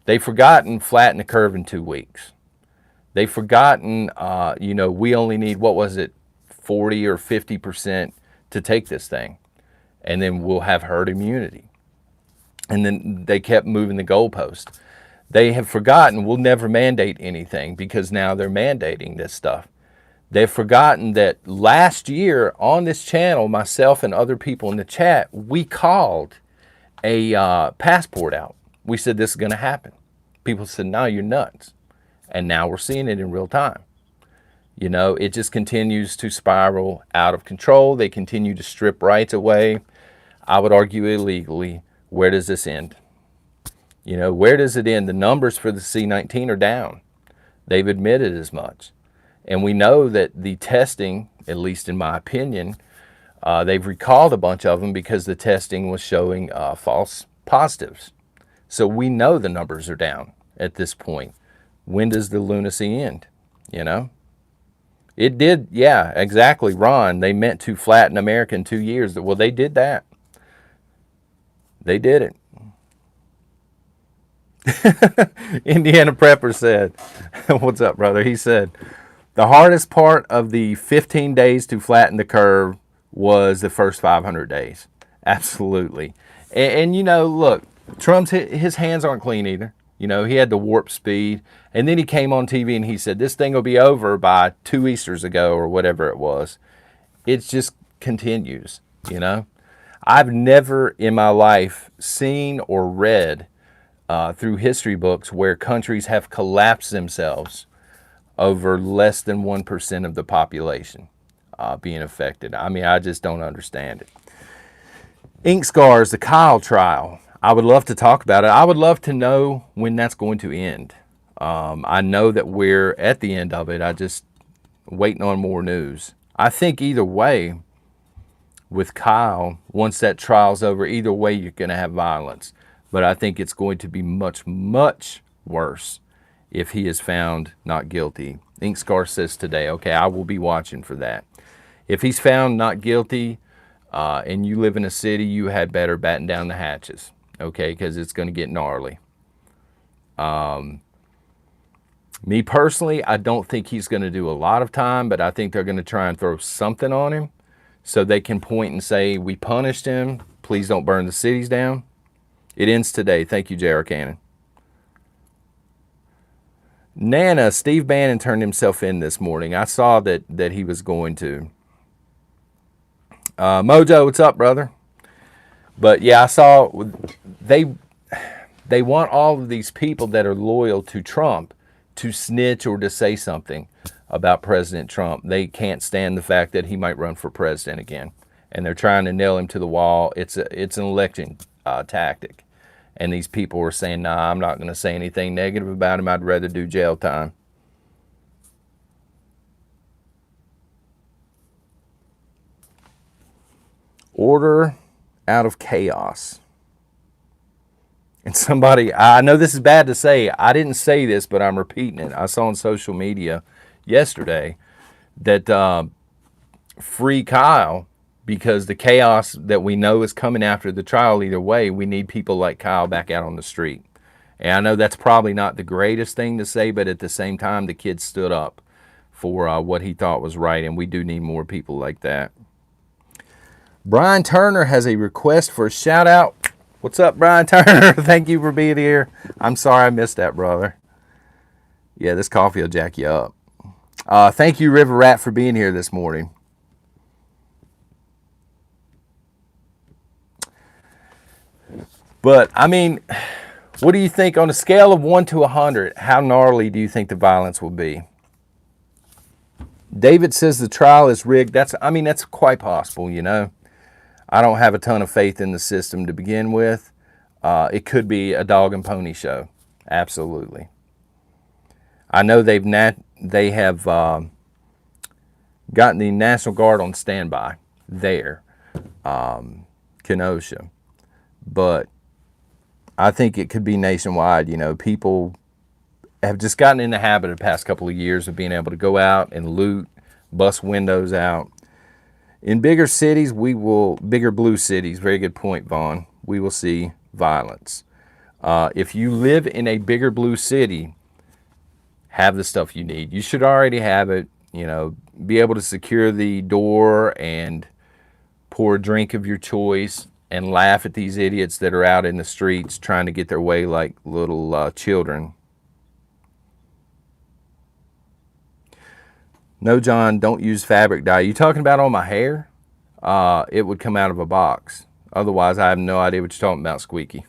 They've forgotten flatten the curve in 2 weeks. They've forgotten, you know, we only need, 40 or 50% to take this thing. And then we'll have herd immunity. And then they kept moving the goalpost. They have forgotten we'll never mandate anything because now they're mandating this stuff. They've forgotten that last year on this channel, myself and other people in the chat, we called a passport out. We said this is going to happen. People said, no, you're nuts. And now we're seeing it in real time. You know, it just continues to spiral out of control. They continue to strip rights away. I would argue illegally. Where does this end? You know, where does it end? The numbers for the C-19 are down. They've admitted as much. And we know that the testing, at least in my opinion, they've recalled a bunch of them because the testing was showing false positives. So we know the numbers are down at this point. When does the lunacy end? You know? It did, yeah, exactly, Ron. They meant to flatten America in 2 years. Well, they did that. They did it. Indiana Prepper said, what's up, brother? He said, the hardest part of the 15 days to flatten the curve was the first 500 days. Absolutely. And you know, look, Trump's, his hands aren't clean either. You know, he had the warp speed. And then he came on TV and he said, this thing will be over by 2 Easters ago or whatever it was. It just continues, you know. I've never in my life seen or read through history books where countries have collapsed themselves over less than 1% of the population being affected. I mean, I just don't understand it. Ink Scars, the Kyle trial. I would love to talk about it. I would love to know when that's going to end. I know that we're at the end of it. I just waiting on more news. I think either way, with Kyle, once that trial's over, either way you're going to have violence. But I think it's going to be much, much worse if he is found not guilty. Ink Scar says today, okay, I will be watching for that. If he's found not guilty and you live in a city, you had better batten down the hatches, okay, because it's going to get gnarly. Me personally, I don't think he's going to do a lot of time, but I think they're going to try and throw something on him so they can point and say, we punished him. Please don't burn the cities down. It ends today. Thank you, J.R. Cannon. Nana, Steve Bannon turned himself in this morning. I saw that he was going to. Mojo, what's up, brother? But yeah, I saw they want all of these people that are loyal to Trump to snitch or to say something about President Trump. They can't stand the fact that he might run for president again. And they're trying to nail him to the wall. It's an election tactic. And these people were saying, nah, I'm not going to say anything negative about him. I'd rather do jail time. Order out of chaos. And somebody, I know this is bad to say. I didn't say this, but I'm repeating it. I saw on social media yesterday that free Kyle, because the chaos that we know is coming after the trial either way, we need people like Kyle back out on the street. And I know that's probably not the greatest thing to say, but at the same time, the kid stood up for what he thought was right, and we do need more people like that. Brian Turner has a request for a shout out. What's up, Brian Turner? Thank you for being here. I'm sorry I missed that, brother. Yeah, this coffee will jack you up. Thank you, River Rat, for being here this morning. But, I mean, what do you think on a scale of 1 to 100? How gnarly do you think the violence will be? David says the trial is rigged. That's quite possible, you know. I don't have a ton of faith in the system to begin with. It could be a dog and pony show. Absolutely. I know they have gotten the National Guard on standby there, Kenosha. But I think it could be nationwide. You know, people have just gotten in the habit of the past couple of years of being able to go out and loot, bust windows out. In bigger cities, bigger blue cities, very good point, Vaughn, we will see violence. If you live in a bigger blue city, have the stuff you need. You should already have it, you know, be able to secure the door and pour a drink of your choice and laugh at these idiots that are out in the streets trying to get their way like little children. No, John, don't use fabric dye. You talking about on my hair? It would come out of a box. Otherwise, I have no idea what you're talking about, Squeaky.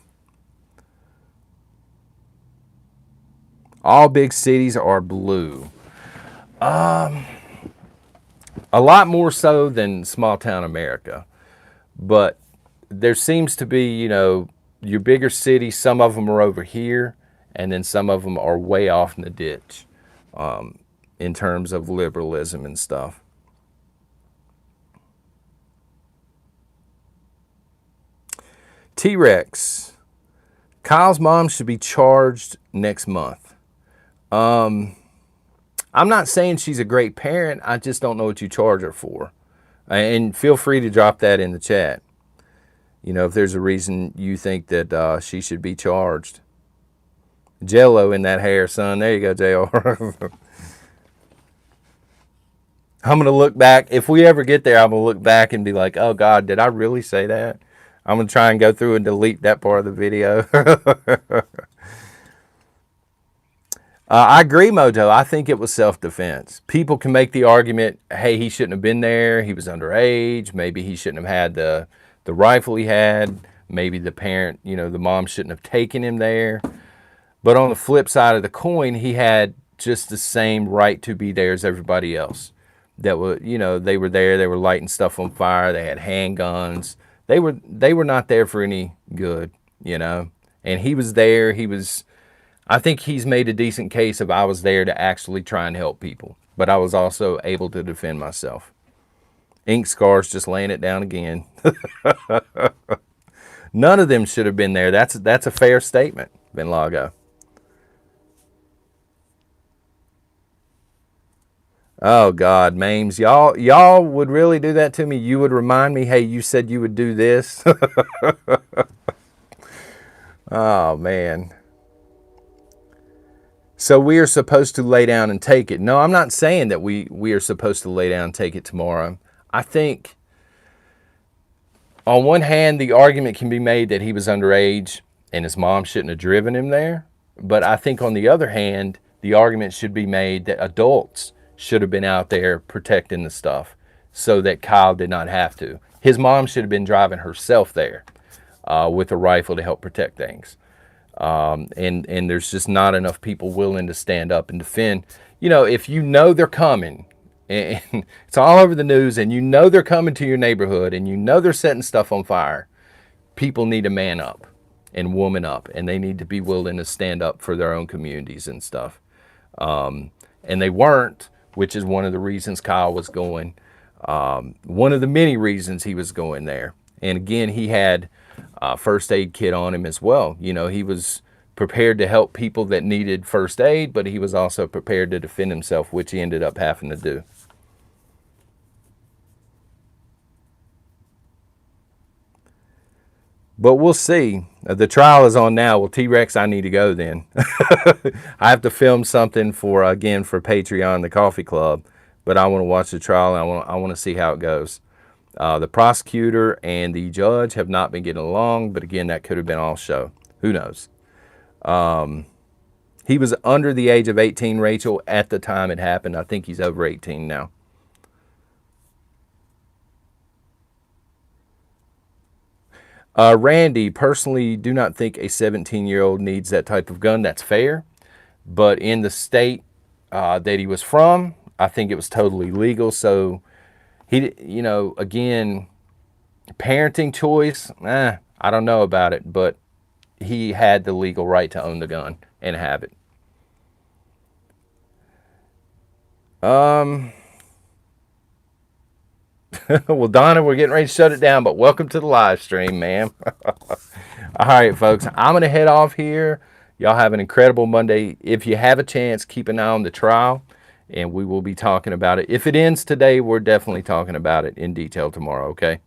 All big cities are blue. A lot more so than small town America. But there seems to be, you know, your bigger cities, some of them are over here, and then some of them are way off in the ditch in terms of liberalism and stuff. T-Rex, Kyle's mom should be charged next month. I'm not saying she's a great parent. I just don't know what you charge her for. And feel free to drop that in the chat. You know, if there's a reason you think that she should be charged. Jello in that hair, son. There you go, JR. I'm going to look back. If we ever get there, I'm going to look back and be like, oh, God, did I really say that? I'm going to try and go through and delete that part of the video. I agree, Mojo. I think it was self-defense. People can make the argument, hey, he shouldn't have been there. He was underage. Maybe he shouldn't have had the rifle he had. Maybe the parent, you know, the mom shouldn't have taken him there. But on the flip side of the coin, he had just the same right to be there as everybody else. That were, you know, they were there. They were lighting stuff on fire. They had handguns. They were not there for any good, you know. And he was there. I think he's made a decent case of I was there to actually try and help people. But I was also able to defend myself. Ink Scars just laying it down again. None of them should have been there. That's a fair statement, Ben Lago. Oh, God, Mames. Y'all would really do that to me? You would remind me, hey, you said you would do this? Oh, man. So we are supposed to lay down and take it. No, I'm not saying that we are supposed to lay down and take it tomorrow. I think, on one hand, the argument can be made that he was underage and his mom shouldn't have driven him there. But I think, on the other hand, the argument should be made that adults should have been out there protecting the stuff so that Kyle did not have to. His mom should have been driving herself there with a rifle to help protect things. And there's just not enough people willing to stand up and defend. You know, if you know they're coming, and it's all over the news, and you know they're coming to your neighborhood, and you know they're setting stuff on fire, people need to man up and woman up, and they need to be willing to stand up for their own communities and stuff. And they weren't, which is one of the reasons Kyle was going. One of the many reasons he was going there. And again, he had a first aid kit on him as well. You know, he was prepared to help people that needed first aid, but he was also prepared to defend himself, which he ended up having to do. But we'll see. The trial is on now. Well, T-Rex, I need to go then. I have to film something for, again, for Patreon, the coffee club. But I want to watch the trial, and I want to see how it goes. The prosecutor and the judge have not been getting along, but again, that could have been all show. Who knows? He was under the age of 18, Rachel, at the time it happened. I think he's over 18 now. Randy, personally do not think a 17-year-old needs that type of gun. That's fair. But in the state that he was from, I think it was totally legal. So he, you know, again, parenting choice, I don't know about it, but he had the legal right to own the gun and have it. Well, Donna, we're getting ready to shut it down, but welcome to the live stream, ma'am. All right, folks, I'm going to head off here. Y'all have an incredible Monday. If you have a chance, keep an eye on the trial, and we will be talking about it. If it ends today, we're definitely talking about it in detail tomorrow, okay?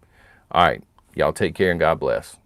All right, y'all take care and God bless.